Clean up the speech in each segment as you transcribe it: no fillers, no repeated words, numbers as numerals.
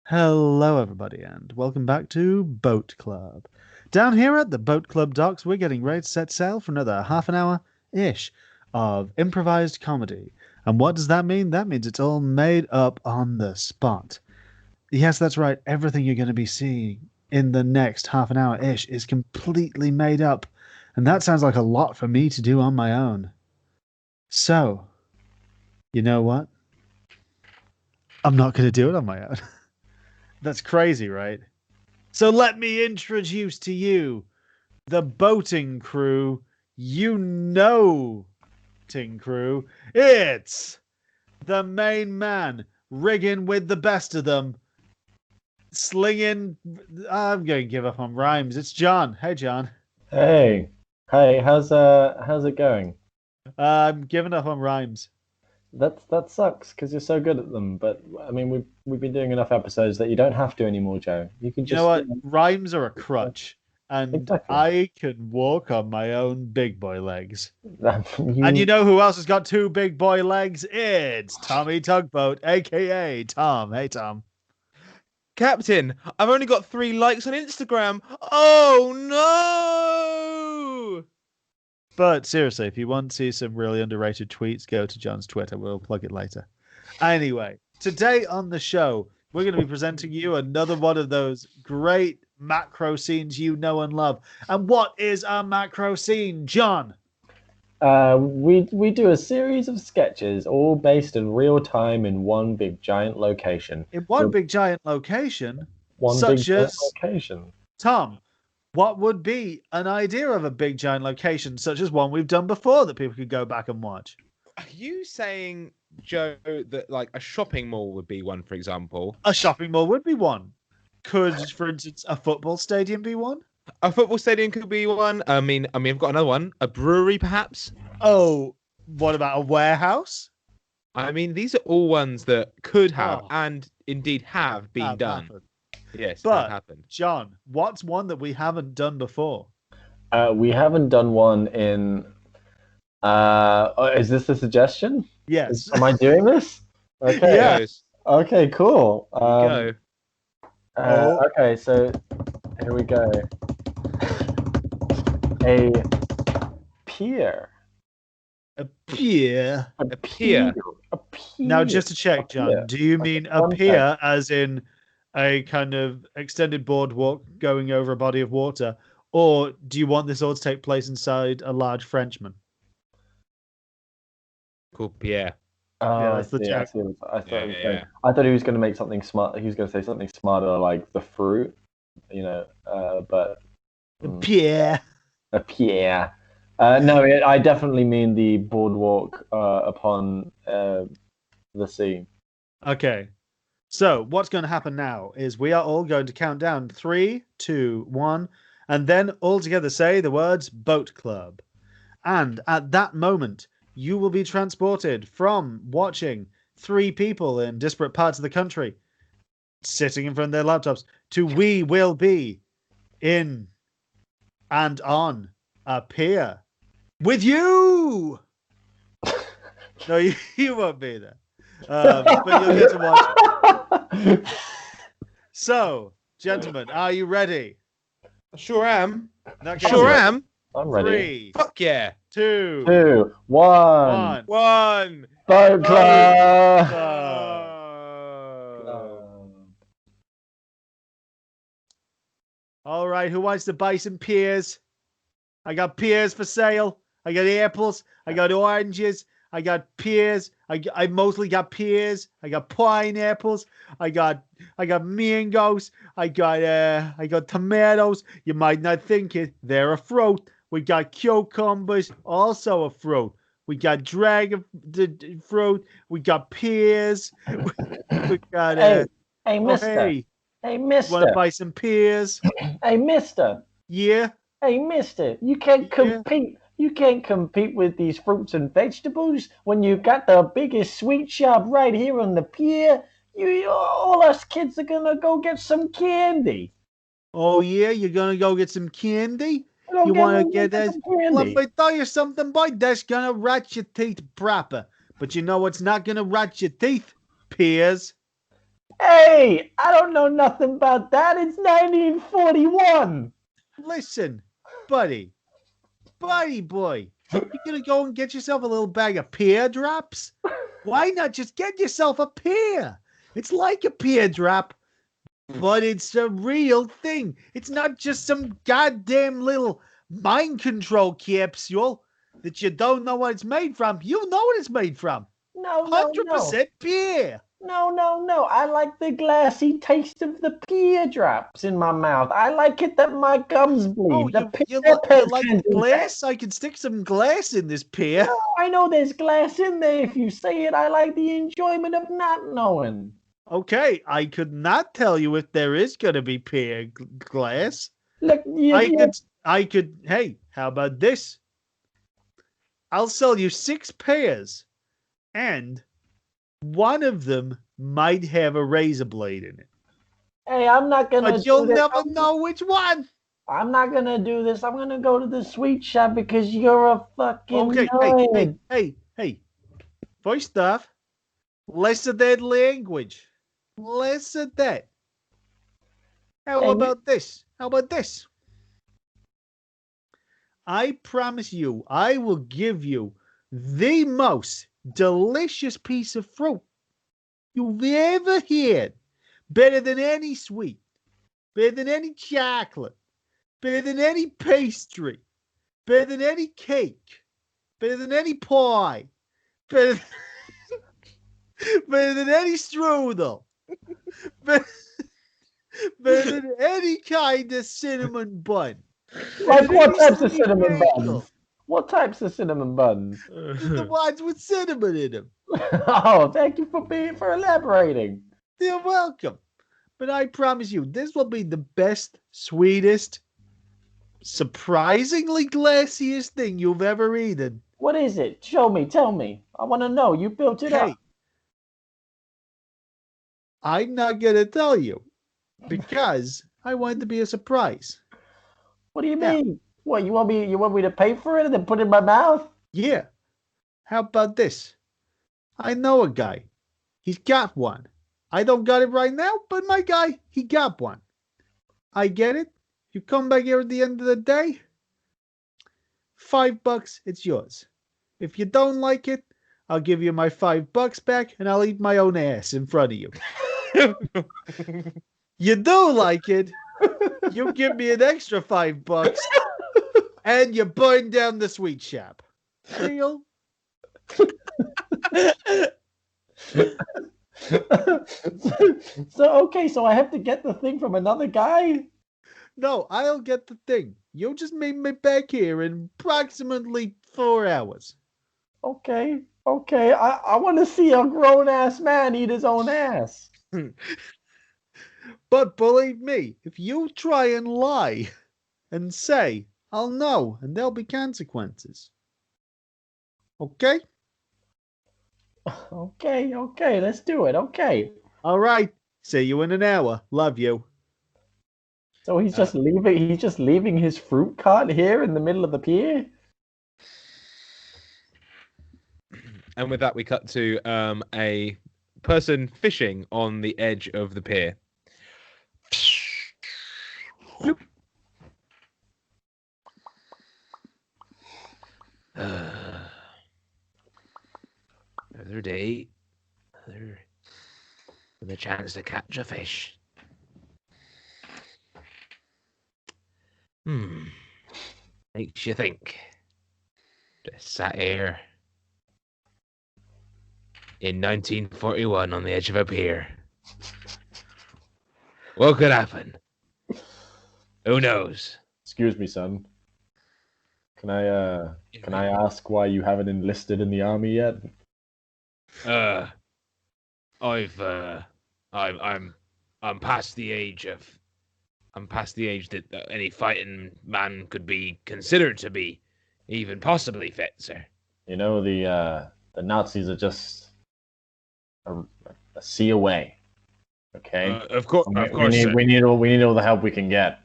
Hello, everybody, and welcome back to Boat Club. Down here at the Boat Club docks, we're getting ready to set sail for another half an hour-ish of improvised comedy. And what does that mean? That means it's all made up on the spot. Yes, that's right. Everything you're going to be seeing in the next half an hour-ish is completely made up. And that sounds like a lot for me to do on my own. So, you know what? I'm not going to do it on my own. That's crazy, right? So let me introduce to you the boating crew, ting crew. It's the main man, rigging with the best of them, slinging. I'm going to give up on rhymes. It's John. Hey, John. Hey, how's it going? I'm giving up on rhymes. That sucks because you're so good at them. But I mean, we've been doing enough episodes that you don't have to anymore, Joe. You can You know just what? Rhymes are a crutch, and exactly. I can walk on my own big boy legs. And you You know who else has got two big boy legs? It's Tommy Tugboat, aka Tom. Hey, Tom. Captain, I've only got 3 likes on Instagram. Oh no! But seriously, if you want to see some really underrated tweets, go to John's Twitter. We'll plug it later. Anyway, today on the show, we're going to be presenting you another one of those great macro scenes you know and love. And what is a macro scene, John? we do a series of sketches, all based in real time in one big giant location. In one big giant location, One big such giant as location. Tom, what would be an idea of a big giant location such as one we've done before that people could go back and watch? Are you saying, Joe, that like a shopping mall would be one, for example? A shopping mall would be one. Could, for instance, a football stadium be one? A football stadium could be one. I've got another one. A brewery, perhaps. Oh, what about a warehouse? I mean, these are all ones that could have Oh. and indeed have been done. Happened. Yes, But that happened. John, what's one that we haven't done before? We haven't done one in. Is this a suggestion? Yes. Am I doing this? Okay. Yeah. Goes. Okay. Cool. Go. Okay, so here we go. A pier. A pier. A pier. A pier. Now, just to check, John, pier. do you mean a pier as in a kind of extended boardwalk going over a body of water, or do you want this all to take place inside a large Frenchman? Cool, Pierre. Oh, Yeah, I that's the see. I joke. see. I thought, Yeah, yeah. I thought he was going to make something smart. He was going to say something smarter, like the fruit, but A pier. a pier. No, I definitely mean the boardwalk upon the sea. Okay. So what's going to happen now is we are all going to count down 3, 2, 1, and then all together say the words Boat Club. And at that moment, you will be transported from watching 3 people in disparate parts of the country sitting in front of their laptops to we will be in and on a pier with you. No, you won't be there. But you'll get to watch it. So, gentlemen, are you ready? I sure am. In that case, Sure am. I'm ready. 3, Fuck yeah. 2, 2, 1. 1. Boat Club. All right, who wants to buy some pears? I got pears for sale. I got apples. I got oranges. I got pears. I mostly got pears. I got pineapples. I got mangoes. I got tomatoes. You might not think it. They're a fruit. We got cucumbers, also a fruit. We got dragon fruit. We got pears. We got Hey, mister. hey, Hey, want to mister. buy some pears? Hey, mister. Yeah. Hey, mister. You can't Yeah. compete. You can't compete with these fruits and vegetables when you got the biggest sweet shop right here on the pier. All us kids are gonna go get some candy. Oh yeah, you're gonna go get some candy? Go You want to get some that? Let candy. me tell you something, boy. That's gonna rot your teeth proper. But you know what's not gonna rot your teeth? Pears. Hey, I don't know nothing about that. It's 1941. Listen, buddy boy, you gonna go and get yourself a little bag of pear drops? Why not just get yourself a pear? It's like a pear drop, but it's a real thing. It's not just some goddamn little mind control capsule that you don't know what it's made from. You know what it's made from. No. 100% pear. No. I like the glassy taste of the pear drops in my mouth. I like it that my gums bleed. Oh, the you pear like can do glass? I can stick some glass in this pear. that. I know there's glass in there. If you say it, I like the enjoyment of not knowing. Okay, I could not tell you if there is going to be pear glass. Look, I could, hey, how about this? I'll sell you 6 pairs, and one of them might have a razor blade in it. Hey, I'm not gonna. But you'll do this. never know which one. I'm not gonna do this. I'm gonna go to the sweet shop because you're a fucking Okay, nerd. hey. First off, less of that language. Less of that. How about this? I promise you, I will give you the most delicious piece of fruit you've ever had. Better than any sweet, better than any chocolate, better than any pastry, better than any cake, better than any pie, better than any strudel, better than any kind of cinnamon bun. Like what types of cinnamon buns? What types of cinnamon buns? The ones with cinnamon in them. Oh, thank you for elaborating. You're welcome. But I promise you, this will be the best, sweetest, surprisingly glassiest thing you've ever eaten. What is it? Show me. Tell me. I want to know. You built it up. I'm not gonna tell you because I want it to be a surprise. What do you mean? What you want me to pay for it and then put it in my mouth? Yeah. How about this? I know a guy. He's got one. I don't got it right now, but my guy, he got one. I get it. You come back here at the end of the day, $5, it's yours. If you don't like it, I'll give you my $5 back and I'll eat my own ass in front of you. You do like it, you give me an extra $5 and you burn down the sweet shop. Deal? So I have to get the thing from another guy? No, I'll get the thing. You just meet me back here in approximately 4 hours. Okay. I want to see a grown-ass man eat his own ass. But believe me, if you try and lie and say, I'll know, and there'll be consequences. Okay? Okay, let's do it. Okay. All right. See you in an hour. Love you. So he's just leaving his fruit cart here in the middle of the pier? And with that, we cut to a person fishing on the edge of the pier. Another day, another chance to catch a fish. Makes you think. Just sat here in 1941 on the edge of a pier. What could happen? Who knows? Excuse me, son. Can I ask why you haven't enlisted in the army yet? I'm past the age that any fighting man could be considered to be, even possibly fit, sir. You know, the Nazis are just a sea away. Okay. Of course, we need all the help we can get.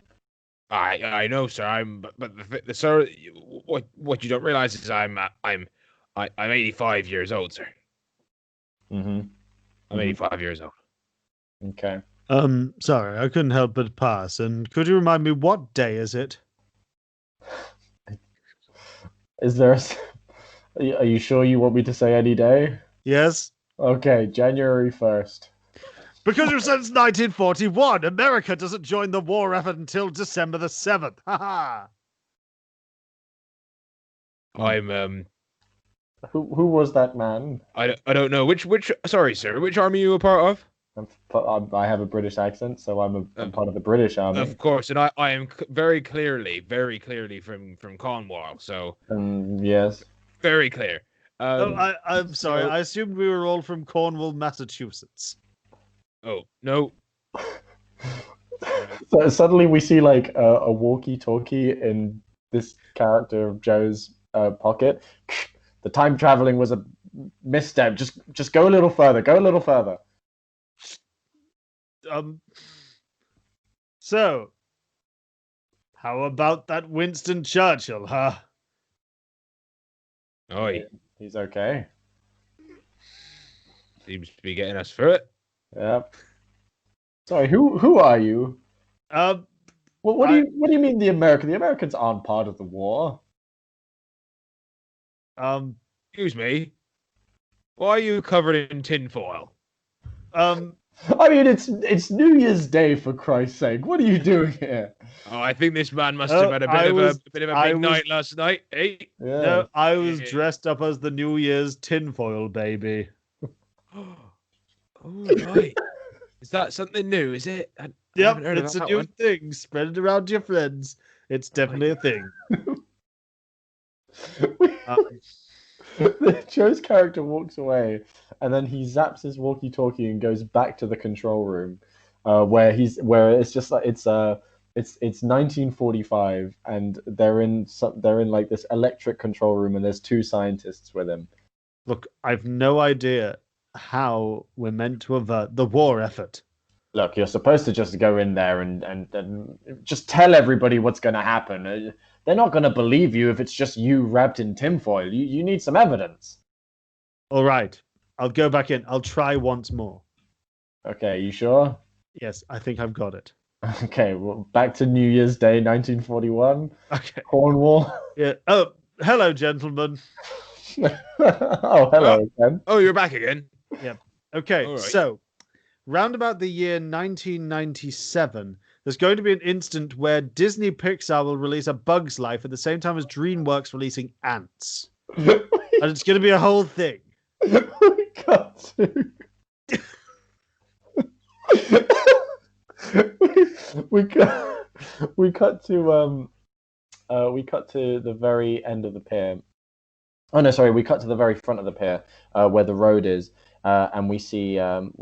I know, sir. Sir, what you don't realize is I'm 85 years old, sir. Mm-hmm. I'm 85 years old. Okay. Sorry, I couldn't help but pass. And could you remind me what day is it? Is there? Are you sure you want me to say any day? Yes? Okay, January 1st. Because since 1941, America doesn't join the war effort until December the 7th. Ha ha! I'm Who was that man? I don't know which sorry sir, which army are you a part of? I have a British accent, so I'm part of the British Army. Of course, and I am very clearly from Cornwall, so Yes. very clear. I'm sorry. I assumed we were all from Cornwall, Massachusetts. Oh no. So suddenly we see like a walkie-talkie in this character of Joe's pocket. The time traveling was a misstep. Just go a little further. Go a little further. So, how about that Winston Churchill, huh? Oh, He's okay. seems to be getting us through it. Yep. Sorry, who are you? What do you mean the Americans aren't part of the war? Excuse me. Why are you covered in tinfoil? I mean, it's New Year's Day, for Christ's sake. What are you doing here? Oh, I think this man must have had a bit of a big night last night, eh? Yeah. No, I was dressed up as the New Year's tinfoil baby. Oh, right. Is that something new? Is it? Yep, it's a new thing. Spread it around to your friends. It's definitely a thing. Joe's character walks away, and then he zaps his walkie-talkie and goes back to the control room, where it's just like it's 1945, and they're in like this electric control room, and there's two scientists with him. Look, I've no idea how we're meant to avert the war effort. Look, you're supposed to just go in there and just tell everybody what's going to happen. They're not going to believe you if it's just you wrapped in tinfoil. You need some evidence. All right. I'll go back in. I'll try once more. Okay, you sure? Yes, I think I've got it. Okay, well, back to New Year's Day, 1941. Okay. Cornwall. Yeah. Oh, hello, gentlemen. Oh, hello again. Oh, you're back again. Yep. Okay, All right. So round about the year 1997, there's going to be an instant where Disney Pixar will release A Bug's Life at the same time as DreamWorks releasing Ants. And it's going to be a whole thing. We got to... we cut to the very end of the pier. Oh no, sorry, we cut to the very front of the pier, where the road is, and we see like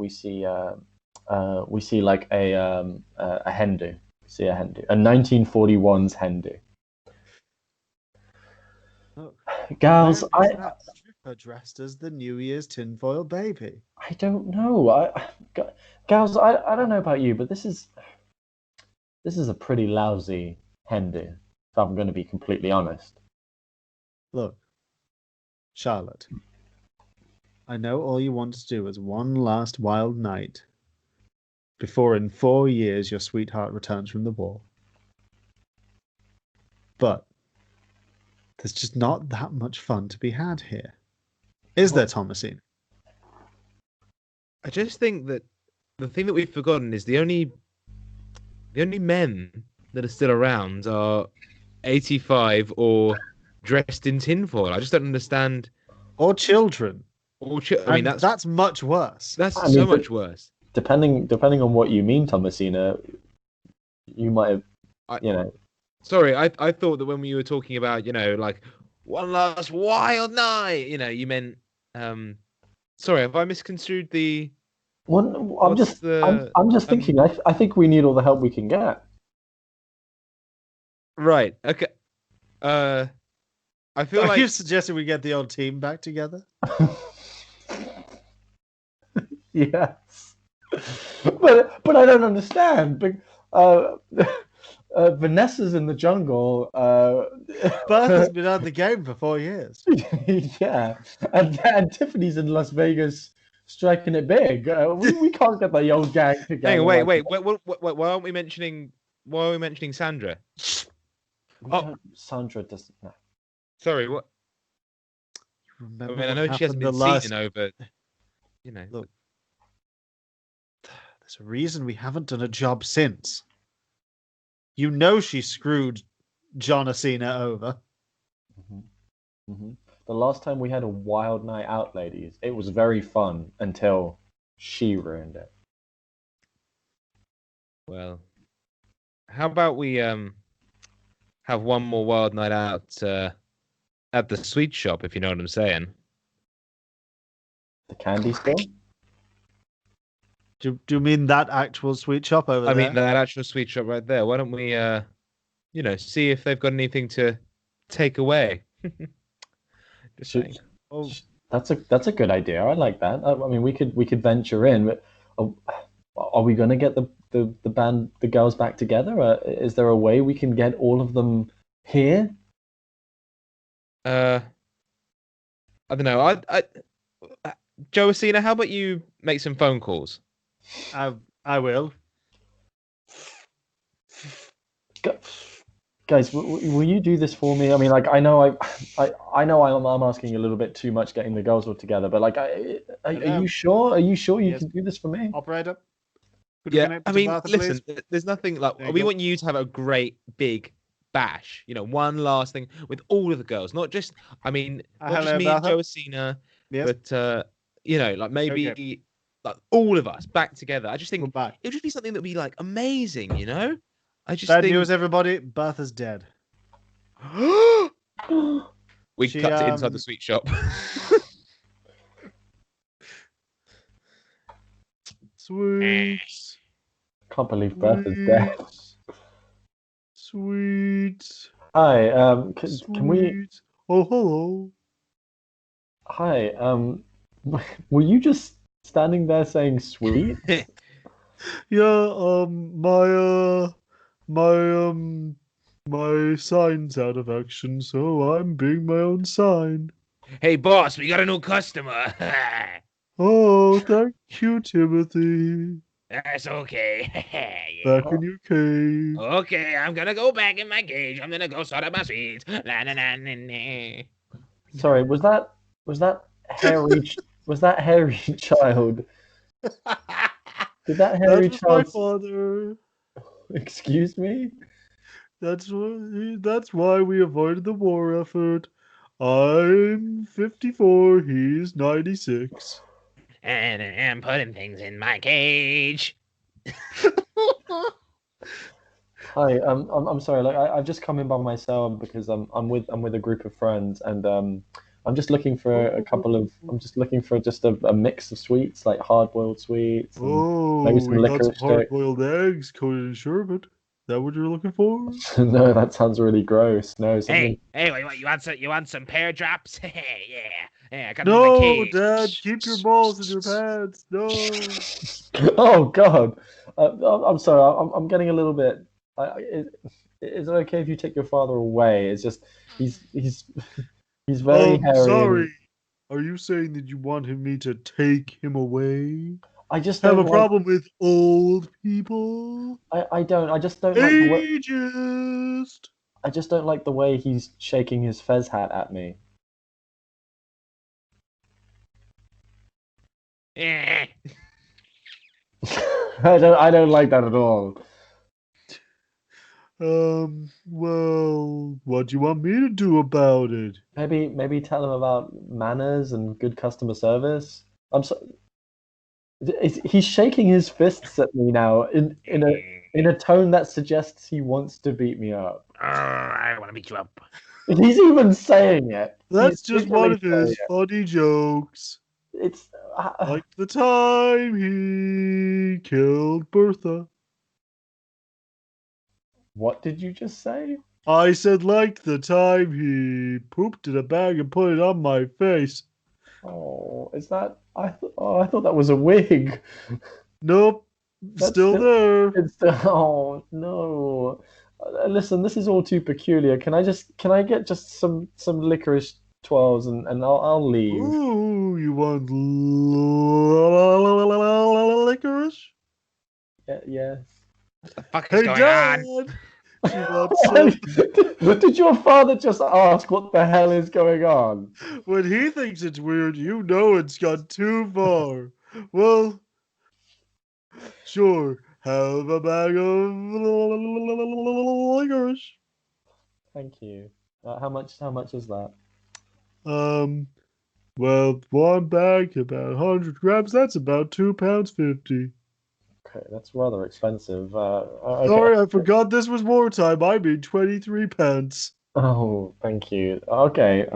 a Hen Do. We see a Hen Do, a 1941's Hen Do. Oh, Gals, stripper dressed as the New Year's tinfoil baby. I don't know. Gals, I don't know about you, but this is a pretty lousy Hen Do, if I'm going to be completely honest. Look, Charlotte, I know all you want to do is one last wild night before in 4 years your sweetheart returns from the war. But there's just not that much fun to be had here. Is there, Thomasine? I just think that the thing that we've forgotten is the only men that are still around are 85 or dressed in tinfoil. I just don't understand. Or children. I mean, that's much worse. That's much worse. Depending on what you mean, Thomasina, you might have, Sorry, I thought that when we were talking about, like one last wild night, you meant. Sorry, have I misconstrued the? Well, I'm just thinking. I think we need all the help we can get. Right. Okay. I feel like you suggesting we get the old team back together. Yes, but I don't understand. Vanessa's in the jungle. Bertha's been out of the game for 4 years. Yeah, and Tiffany's in Las Vegas striking it big. We can't get the old gang together. Hang on, wait. Why aren't we mentioning? Why are we mentioning Sandra? Sandra doesn't know. Sorry, what? Remember I what know she hasn't happened the been last... seen in over. Look, there's a reason we haven't done a job since. You know she screwed John over. The last time we had a wild night out, ladies, it was very fun until she ruined it. Well, how about we have one more wild night out at the sweet shop, if you know what I'm saying. The candy store? Do you mean that actual sweet shop over there? I mean that actual sweet shop right there. Why don't we see if they've got anything to take away? Just saying. Oh, That's a good idea. I like that. I mean, we could venture in, but are we going to get the girls back together? Is there a way we can get all of them here? I don't know. I Joacina, how about you make some phone calls? I will. Guys, will you do this for me? I mean, like, I know I'm asking a little bit too much getting the girls all together, but like, are you sure? Are you sure you can do this for me? Operator? Yeah, I mean, Martha, listen, there's nothing like we want you to have a great big bash. One last thing with all of the girls, not just not just me and Joacina, but like maybe like all of us back together. I just think it would just be something that would be like amazing, I just Bad think... news, everybody. Bertha's dead. We cut to inside the sweet shop. Sweet. Can't believe Bertha's dead. Sweet. Hi. Can we? Oh, hello. Hi. Were you just standing there saying sweet? Yeah. My sign's out of action, so I'm being my own sign. Hey, boss, we got a new customer. Oh, thank you, Timothy. That's okay. Back in your cage. Okay, I'm gonna go back in my cage. I'm gonna go sort out my sweets. Sorry, was that hairy child? Did that hairy was child? My father. Excuse me? That's why we avoided the war effort. I'm 54. He's 96. And I'm putting things in my cage. Hi, I'm sorry. Like I've just come in by myself because I'm with a group of friends, and I'm just looking for I'm just looking for just a mix of sweets, like hard-boiled sweets. And maybe some we got some licorice hard-boiled eggs coated in sherbet. Is that what you're looking for? No, that sounds really gross. No, something... Hey, what, you want some pear drops? Yeah, I got No, them in my cage. Dad, keep your balls in your pants. No. Oh God, I'm sorry. I'm getting a little bit. Is it okay if you take your father away? It's just he's very hairy. Sorry. Are you saying that you want me to take him away? I just have a problem with old people. I don't. I just don't like the way. Ageist. I just don't like the way he's shaking his fez hat at me. I don't like that at all. Well, what do you want me to do about it? Maybe tell him about manners and good customer service. I'm so... He's shaking his fists at me now in a tone that suggests he wants to beat me up. I want to beat you up. He's even saying it. That's just one of his funny jokes. It's like the time he killed Bertha. What did you just say? I said like the time he pooped in a bag and put it on my face. Oh, is that... I thought that was a wig. Nope. Still there. Oh, no. Listen, this is all too peculiar. Can I get just some licorice 12s and I'll leave. Ooh, you want licorice? Yeah, yes. What the fuck is Hey, going Dad! on? She wants some. Did your father just ask what the hell is going on? When he thinks it's weird, you know it's gone too far. Well, sure. Have a bag of licorice. Thank you. How much is that? Well, one bag, about 100 grams, that's about £2.50. Okay, that's rather expensive. Okay. Sorry, I forgot this was wartime. I mean 23 pence. Oh, thank you. Okay.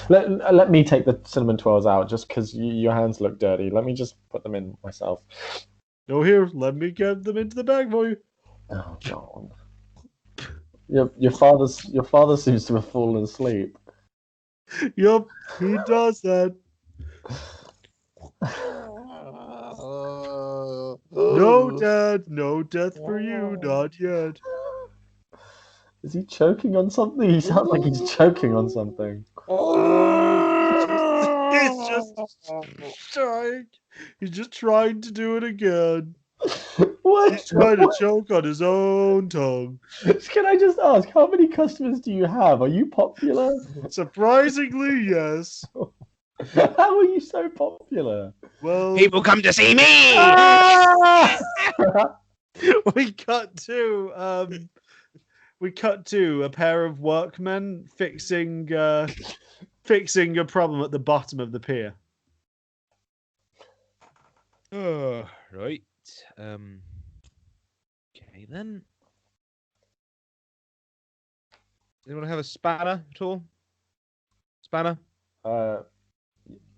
Let me take the cinnamon twirls out just because your hands look dirty. Let me just put them in myself. No, here, let me get them into the bag for you. Oh God. Your father seems to have fallen asleep. Yup, he does that. No, Dad, no death for you, not yet. Is he choking on something? He sounds like he's choking on something. He's just trying. He's just trying to do it again. What? He's trying to choke on his own tongue. Can I just ask, how many customers do you have? Are you popular? Surprisingly, yes. How are you so popular? Well, People come to see me. Ah! we cut to a pair of workmen fixing a problem at the bottom of the pier. Oh, right. Okay then. Does anyone have a spanner at all? Spanner? Yeah.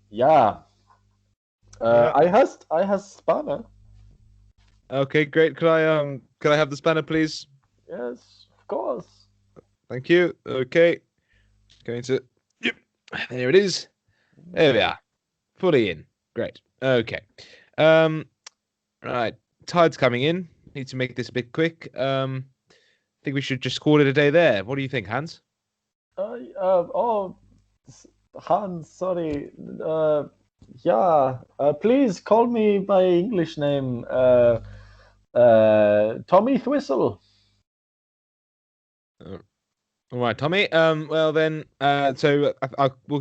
Yeah. I has spanner. Okay, great. Can I have the spanner, please? Yes, of course. Thank you. Okay. Going to. Yep. There it is. There we are. Fully in. Great. Okay. Right. Tide's coming in. Need to make this a bit quick. Think we should just call it a day there. What do you think, Hans? Hans, sorry. Yeah. Please call me by English name. Tommy Thwistle. All right, Tommy. Well then. So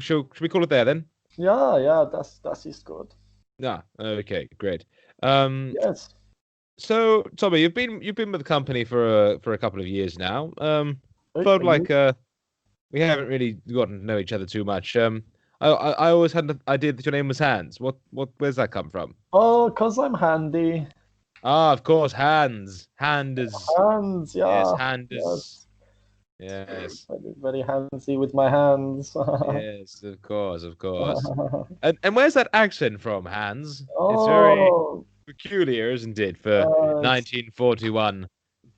should we call it there then? Yeah. Das ist good. Yeah. Okay. Great. Yes. So Tommy, you've been with the company for a couple of years now. Felt Are like we haven't really gotten to know each other too much. I always had an idea that your name was Hans. Where's that come from? Oh, 'cause I'm handy. Ah, of course, Hans. Handers. Hands, yeah. Yes, handers. Yes. Very, very handsy with my hands. Yes, of course. And where's that accent from, Hans? It's Oh, very peculiar, isn't it, for it's 1941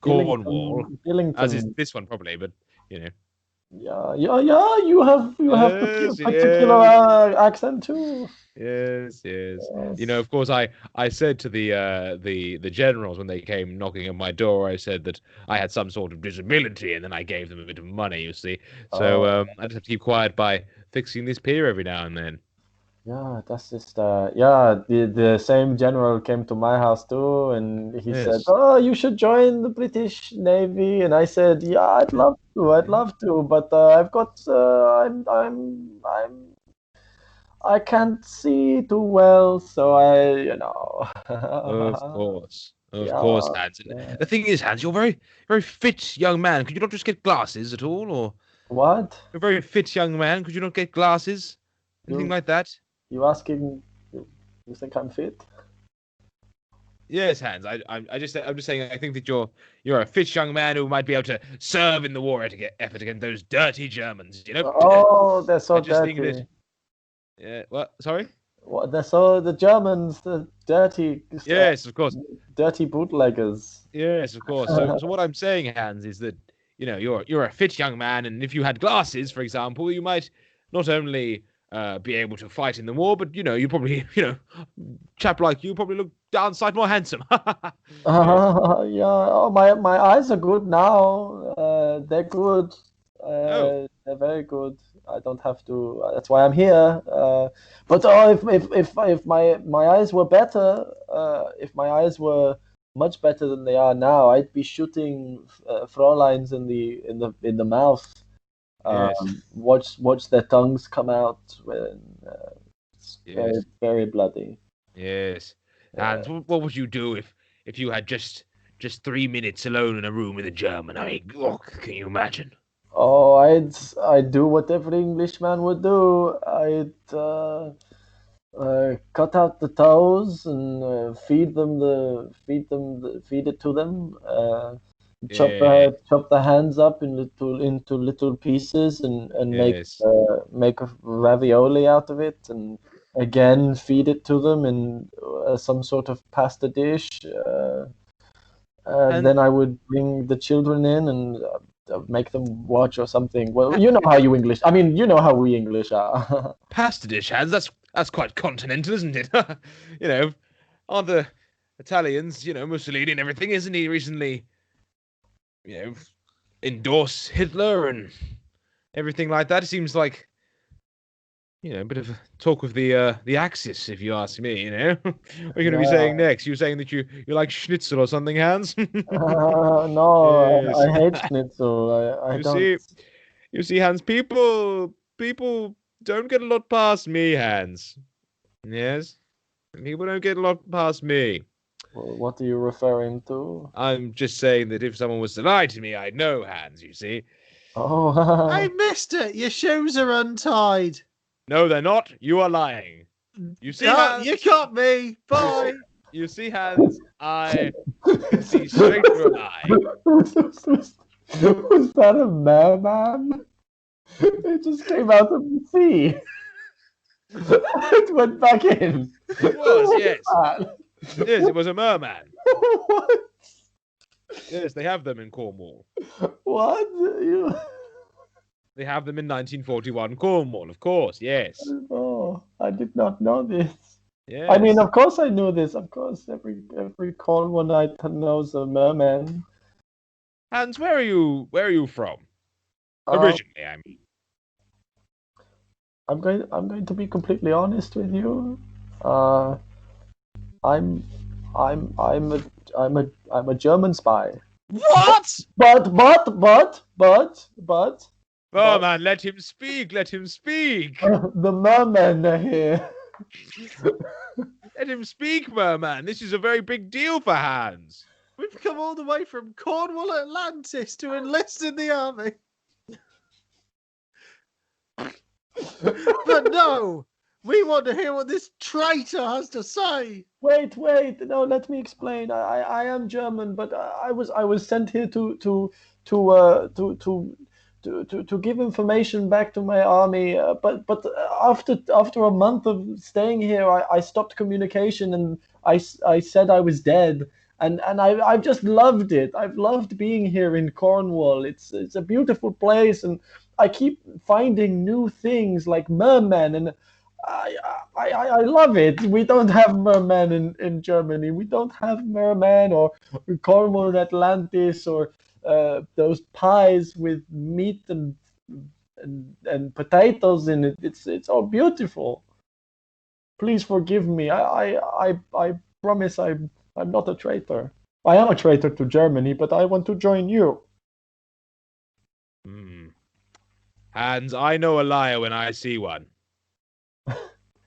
Cornwall? As is Billington. this one probably, but you know. Yeah. You have Yes, particular yes. accent too. Yes. Yes. You know, of course, I said to the generals when they came knocking at my door, I said that I had some sort of disability, and then I gave them a bit of money. You see, so I just have to keep quiet by fixing this pier every now and then. Yeah, that's just yeah. The same general came to my house too, and he said, Yes. "Oh, you should join the British Navy." And I said, "Yeah, I'd love to, but I've got I can't see too well, so Of course, Yeah, Hans. And yeah. the thing is, Hans, you're very, very fit young man. Could you not just get glasses at all, or What? you're a very fit young man? Could you not get glasses, anything You like that? you asking? You think I'm fit? Yes, Hans. I'm just saying. I think that you're a fit young man who might be able to serve in the war effort against those dirty Germans. You know. Oh, they're so I just think dirty. that. Yeah. What? Sorry. What? They're so the Germans, the dirty, Yes, of course. dirty bootleggers. Yes, of course. So what I'm saying, Hans, is that you're a fit young man, and if you had glasses, for example, you might not only be able to fight in the war, but you probably chap like you probably look downside more handsome. Yeah. Oh, my eyes are good now. They're good. They're very good. I don't have to. That's why I'm here. But if my eyes were better, if my eyes were much better than they are now, I'd be shooting Fräuleins in the mouth. Yes. Watch their tongues come out when it's very Yes. very bloody. Yes. Hans, what would you do if you had just 3 minutes alone in a room with a German? I mean, can you imagine? Oh, I'd do what every Englishman would do. I'd cut out the toes and feed it to them. Yeah. Chop the hands up into little pieces and Yes. make a ravioli out of it, and again feed it to them in some sort of pasta dish. And Then I would bring the children in and make them watch or something. Well, you know how you English. I mean, you know how we English are. pasta dish, Hans. That's quite continental, isn't it? Aren't the Italians, Mussolini and everything, isn't he recently, endorse Hitler and everything like that? It seems like, a bit of a talk of the Axis, if you ask me. What are you going to be saying next? You're saying that you like schnitzel or something, Hans? No, Yes. I hate schnitzel. I You don't. see, Hans, people don't get a lot past me, Hans. Yes, people don't get a lot past me. What are you referring to? I'm just saying that if someone was to lie to me, I'd know, Hans. You see? Oh, I missed it. Your shoes are untied. No, they're not. You are lying. You see, No, Hans? you got me. Bye. You see, Hans? I can see straight through a lie. was that a merman? It just came out of the sea. It went back in. It was, yes. What? Yes, it was a merman. What? Yes, they have them in Cornwall. What? They have them in 1941 Cornwall, of course. Yes. Oh, I did not know this. Yes. I mean, of course I knew this. Of course, every Cornwallite knows a merman. Hans, where are you from? Originally, I mean. I'm going to be completely honest with you. I'm a German spy. What? But Oh man, let him speak. Let him speak. the mermen are here. Let him speak, merman. This is a very big deal for Hans. We've come all the way from Cornwall, Atlantis to enlist in the army. But no, we want to hear what this traitor has to say. Wait, no, let me explain. I am German, but I was sent here to give information back to my army. But after a month of staying here, I stopped communication and I said I was dead. And I've just loved it. I've loved being here in Cornwall. It's a beautiful place, and I keep finding new things like mermen, and I love it. We don't have mermen in Germany. We don't have mermen or Cornwall and Atlantis or those pies with meat and potatoes in it. It's all beautiful. Please forgive me. I promise I'm not a traitor. I am a traitor to Germany, but I want to join you. Hans, I know a liar when I see one.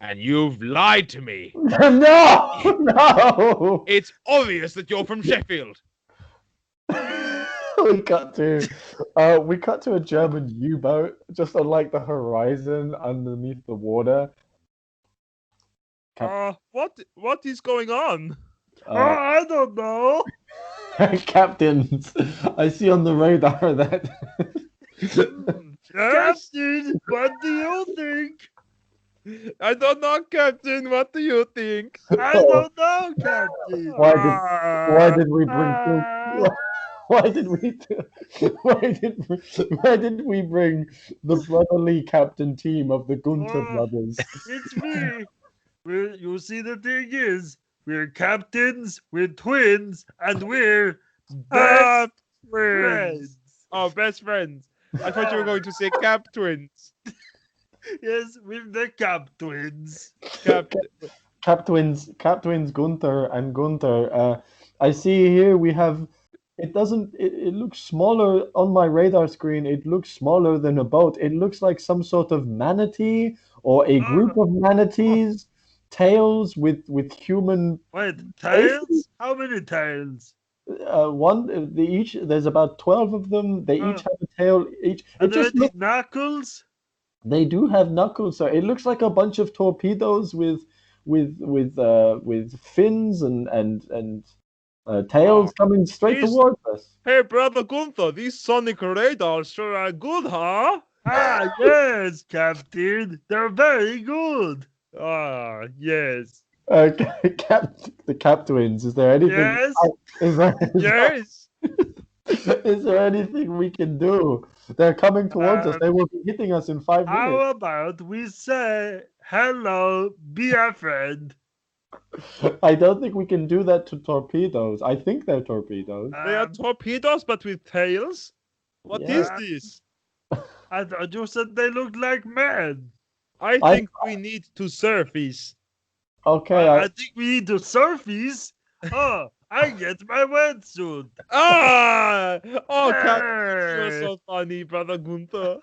And you've lied to me. No! It's obvious that you're from Sheffield. we cut to a German U-boat just on like the horizon underneath the water. What is going on? I don't know. Captains, I see on the radar that. Captain, what do you think? I don't know, Captain. What do you think? I don't know, Captain. Why did we bring the brotherly captain team of the Gunter Brothers? It's me. You see, the thing is, we're captains, we're twins, and we're best friends. Oh, best friends. I thought you were going to say Cap Twins. Yes, with the Cap Twins. Cap. Cap Twins Gunter and Gunter. I see here we have. It looks smaller on my radar screen. It looks smaller than a boat. It looks like some sort of manatee or a group of manatees, tails with human. Wait, tails? How many tails? There's about 12 of them. They each have a tail. Each. Are It there just any looks. knuckles? They do have knuckles, so it looks like a bunch of torpedoes with fins and tails coming straight These- towards us. Hey, brother Gunther, these sonic radars sure are good, huh? Ah, yes, Captain. They're very good. Ah, yes. The Cap Twins. Is there anything? Yes. Yes. Is there anything we can do? They're coming towards us. Um, They will be hitting us in 5 minutes. How about we say hello, be a friend? I don't think we can do that to torpedoes. I think they're torpedoes. They are torpedoes, but with tails? What is Yeah. this? I thought you said they looked like men. I I- think we need to surface. Okay, I think we need to surface. Oh, I get my wetsuit. Ah! Oh, Cap, you're Hey. so funny, brother Gunther.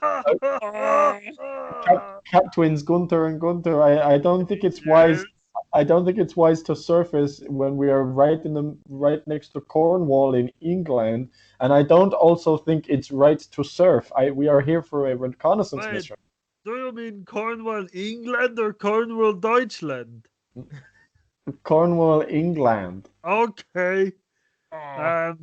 Cap Twins Gunter and Gunter. I don't think it's wise. Yes. I don't think it's wise to surface when we are right next to Cornwall in England, and I don't also think it's right to surf. We are here for a reconnaissance Wait. mission. Do you mean Cornwall, England, or Cornwall, Deutschland? Cornwall, England, Okay. Oh.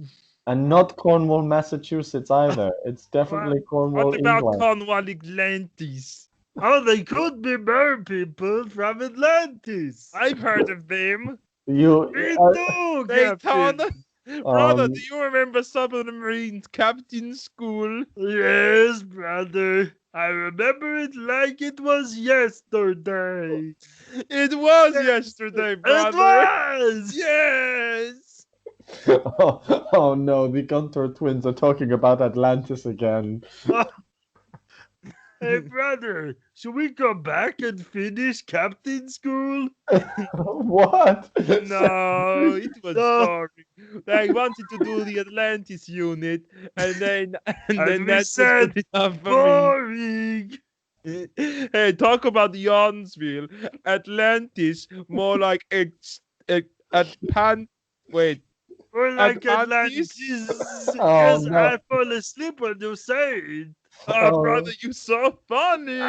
and not Cornwall, Massachusetts either. It's definitely Cornwall, What about England. Cornwall Atlantis? Oh, they could be mer people from Atlantis. I've heard of them. You, Me uh, too, Daytona. Captain. Brother, Um, do you remember submarine captain school? Yes, brother. I remember it like it was yesterday. It was yesterday, brother. It was. Yes. oh no, the Gunter twins are talking about Atlantis again. Hey, brother, should we go back and finish captain school? What? No, it was No. boring. They wanted to do the Atlantis unit, and then we that said, was enough for Boring. me. Hey, talk about Yachtsville. Atlantis, more like wait. Or like Atlantis? Atlantis. Oh, Yes, no. I fall asleep when you say it. Oh, Oh. brother, you so funny.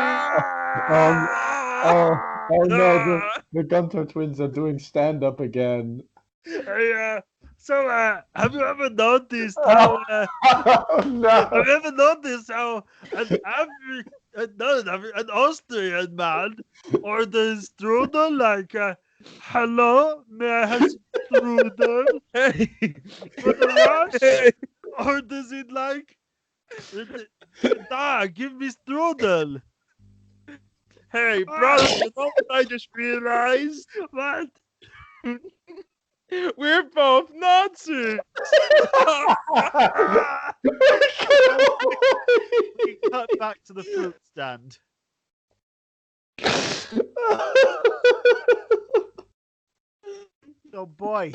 Oh no, the Gunter twins are doing stand up again. Hey, have you ever noticed how Oh no. have you ever noticed how an Austrian man orders strudel like hello, may I have strudel? Hey. But the Rush orders it like give me strudel. Hey, brother, you know what I just realized? What? We're both Nazis. We cut back to the fruit stand. Oh boy.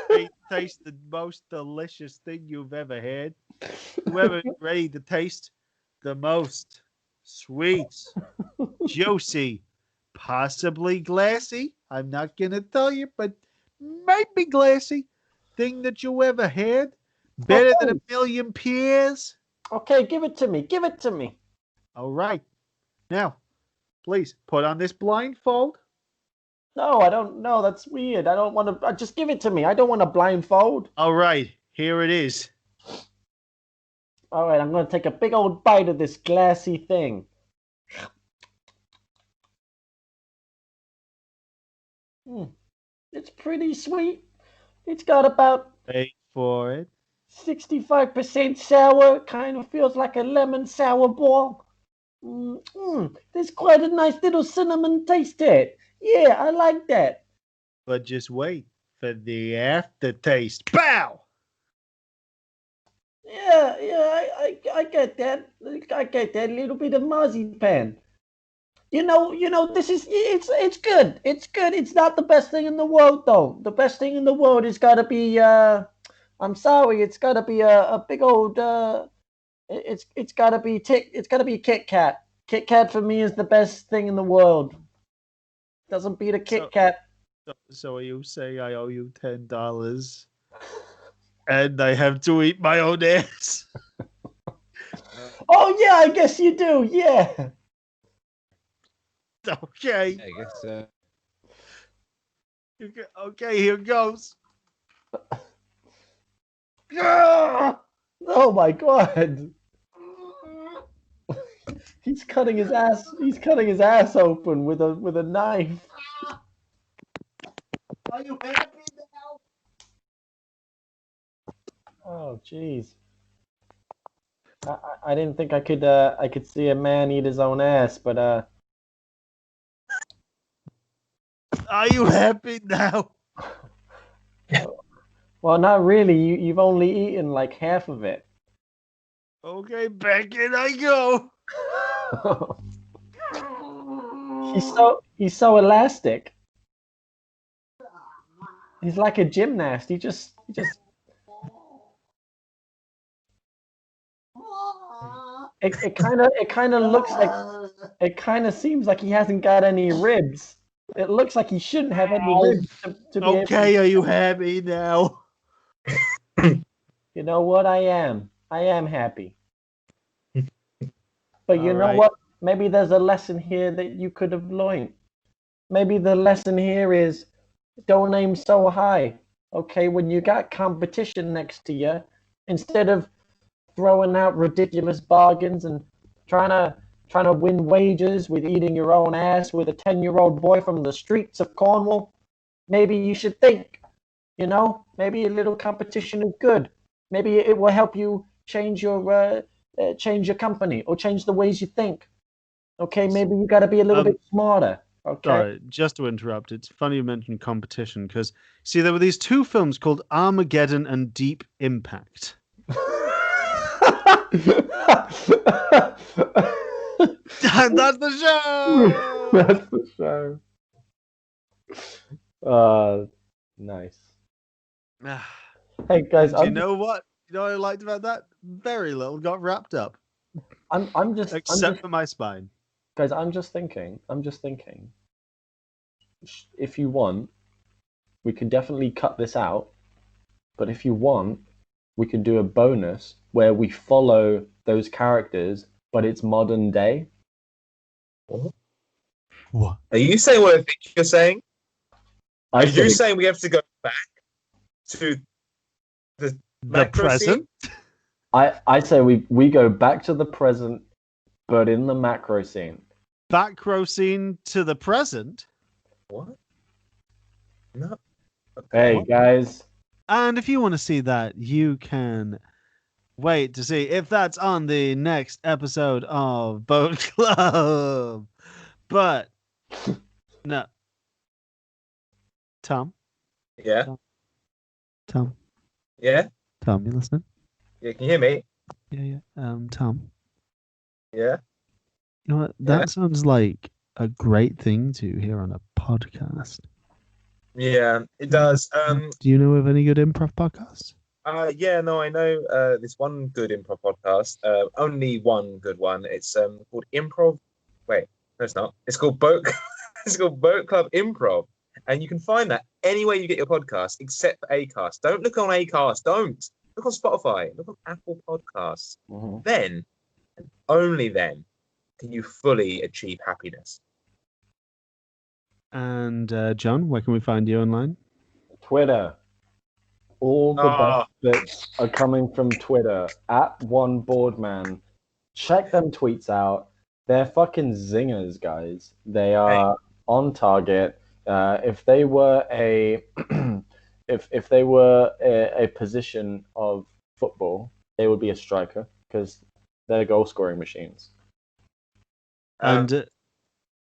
They taste the most delicious thing you've ever had. Whoever's ready to taste the most sweet, juicy, possibly glassy. I'm not gonna tell you, but might be glassy thing that you ever had. Better than a million peers. Okay, give it to me. Give it to me. All right. Now, please put on this blindfold. No, I don't know. That's weird. I don't want to. Just give it to me. I don't want to blindfold. All right, here it is. All right, I'm going to take a big old bite of this glassy thing. It's pretty sweet. It's got about Wait for it. 65% sour. Kind of feels like a lemon sour ball. There's quite a nice little cinnamon taste to it. Yeah, I like that. But just wait for the aftertaste. Bow! I get that. I get that little bit of marzipan. This is it's good. It's good. It's not the best thing in the world though. The best thing in the world is gotta be I'm sorry, it's gotta be a big old it's gotta be Kit Kat. Kit Kat for me is the best thing in the world. Doesn't beat a Kit Kat. So are you saying I owe you $10 and I have to eat my own ass? Oh yeah, I guess you do. Yeah. Okay. I guess. Okay, here goes. Oh my god. He's cutting his ass. He's cutting his ass open with a knife. Are you happy now? Oh jeez. I didn't think I could see a man eat his own ass, but Are you happy now? well, not really. You've only eaten like half of it. Okay, back in I go. He's so elastic. He's like a gymnast. He just it kind of looks like it kind of seems like he hasn't got any ribs. It looks like he shouldn't have any ribs to be Okay, able are you happy now? You know what? I am happy. But you All know right. what? Maybe there's a lesson here that you could have learned. Maybe the lesson here is don't aim so high. Okay, when you got competition next to you, instead of throwing out ridiculous bargains and trying to win wages with eating your own ass with a 10-year-old boy from the streets of Cornwall, maybe you should think, maybe a little competition is good. Maybe it will help you change your company or change the ways you think. Okay, maybe you got to be a little bit smarter. Okay. Sorry, just to interrupt. It's funny you mentioned competition because, see, there were these two films called Armageddon and Deep Impact. And that's the show! That's the show. Nice. Hey guys, Do you know what? You know what I liked about that? Very little got wrapped up, I'm just except for my spine. guys, I'm just thinking. If you want, we could definitely cut this out. But if you want, we could do a bonus where we follow those characters, but it's modern day. What? Are you saying what I think you're saying? Are you think saying we have to go back to the macro present? scene? I say we go back to the present, but in the macro scene. Back row scene to the present? What? No. Hey What? guys, And if you want to see that, you can wait to see if that's on the next episode of Boat Club. But no. Tom? Yeah. Tom? Yeah. Tom, you listening? Yeah. Can you hear me? Yeah. Tom. Yeah. You know what? That Yeah. sounds like a great thing to hear on a podcast. Yeah. It does. Do you know of any good improv podcasts? Yeah. No, I know. This one good improv podcast. Only one good one. It's called Improv. Wait, no, it's not. It's called Boat. It's called Boat Club Improv, and you can find that anywhere you get your podcast, except for Acast. Don't look on Acast. Don't look on Spotify. Look on Apple Podcasts. Mm-hmm. Then, and only then, can you fully achieve happiness. And John, where can we find you online? Twitter. All the best bits are coming from Twitter at OneBoardMan. Check them tweets out. They're fucking zingers, guys. They are on target. If they were a if they were a position of football, they would be a striker because they're goal scoring machines. And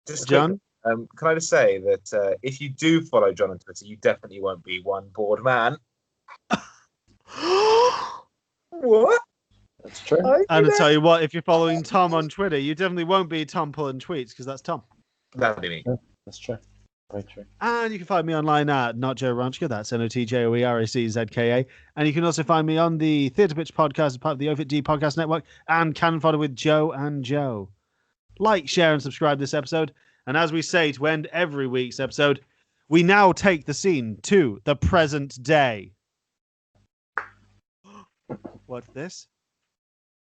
Just John? quick, can I just say that if you do follow John on Twitter, you definitely won't be one bored man. What? That's true. And I tell you what, if you're following Tom on Twitter, you definitely won't be Tom pulling tweets because that's Tom. That'd be me. That's true. Very true. And you can find me online at Not Joe Ranchka. That's NOTJOERACZKA. And you can also find me on the Theatre Pitch podcast as part of the OVIT D podcast network and Cannon Fodder with Joe and Joe. Like, share, and subscribe this episode. And as we say to end every week's episode, we now take the scene to the present day. What's this?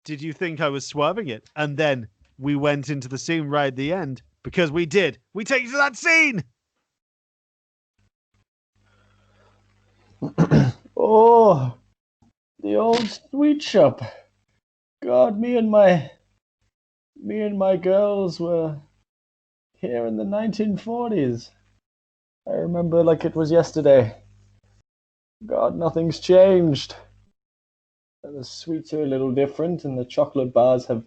Did you think I was swerving it? And then we went into the scene right at the end. Because we did. We take you to that scene! Oh, the old sweet shop. God, me and my girls were here in the 1940s. I remember like it was yesterday. God, nothing's changed. The sweets are a little different, and the chocolate bars have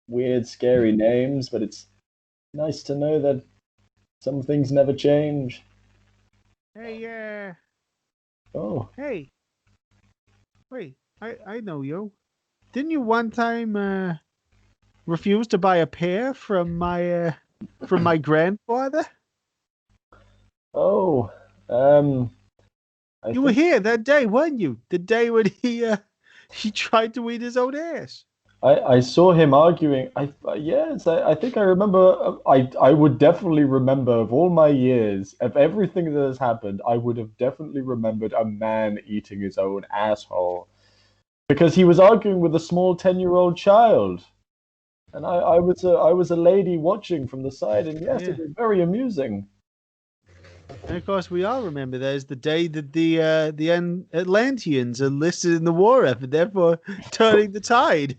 weird, scary names, but it's nice to know that some things never change. Hey, Oh, hey. Wait, I know you. Didn't you one time refuse to buy a pear from my grandfather? oh, You were here that day, weren't you? The day when he tried to eat his own ass. I saw him arguing. Yes, I think I remember. I would definitely remember of all my years of everything that has happened. I would have definitely remembered a man eating his own asshole because he was arguing with a small 10-year-old child, and I was a lady watching from the side, and yes, Yeah. it was very amusing. And of course, we all remember that is the day that the Atlanteans enlisted in the war effort, therefore turning the tide.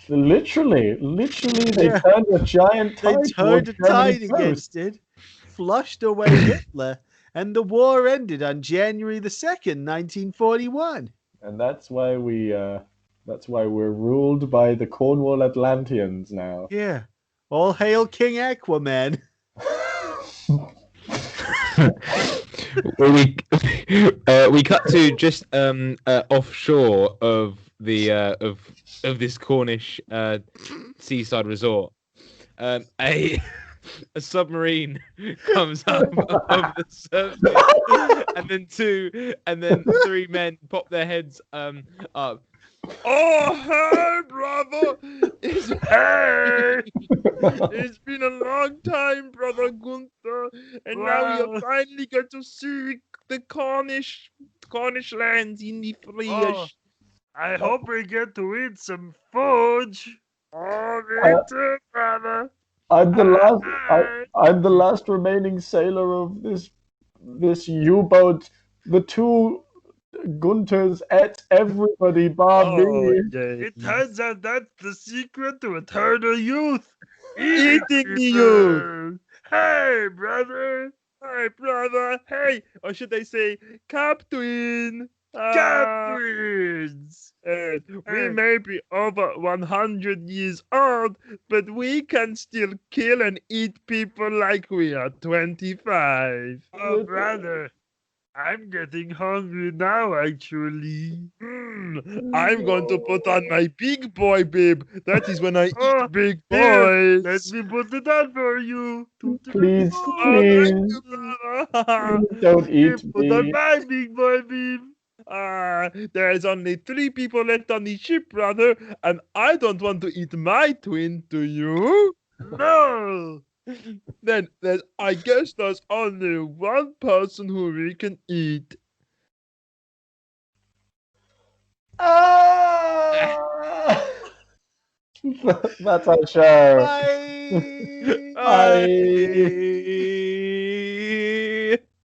Literally, they Yeah. turned a giant They tide turned the towards tide Germany's coast. against it, flushed away Hitler, and the war ended on January the 2nd, 1941. And that's why we're ruled by the Cornwall Atlanteans now. Yeah. All hail King Aquaman. Well, we cut to just offshore of the of this Cornish seaside resort. A submarine comes up of the surface, and then three men pop their heads up. Oh, hey, brother! It's been a long time, brother Gunter, and now we finally get to see the Cornish lands in the flesh. Oh, I hope we get to eat some fudge. Oh, me too, brother. I'm the last remaining sailor of this U-boat. The two Gunters ate everybody bar me. It turns out that's the secret to eternal youth. Eating the youth. Hey, brother. Hey, brother. Hey, or should I say, Captain? Captains. We may be over 100 years old, but we can still kill and eat people like we are 25. Oh, brother. I'm getting hungry now, actually. I'm going to put on my big boy bib. That is when I eat big Here, boys. let me put it on for you. Please, Oh, please, thank you, brother. please don't Here, eat put on me. my big boy beef. There's only 3 people left on the ship, brother, and I don't want to eat my twin, do you? No. Then I guess there's only one person who we can eat. Ah! That's our show. Bye. Bye.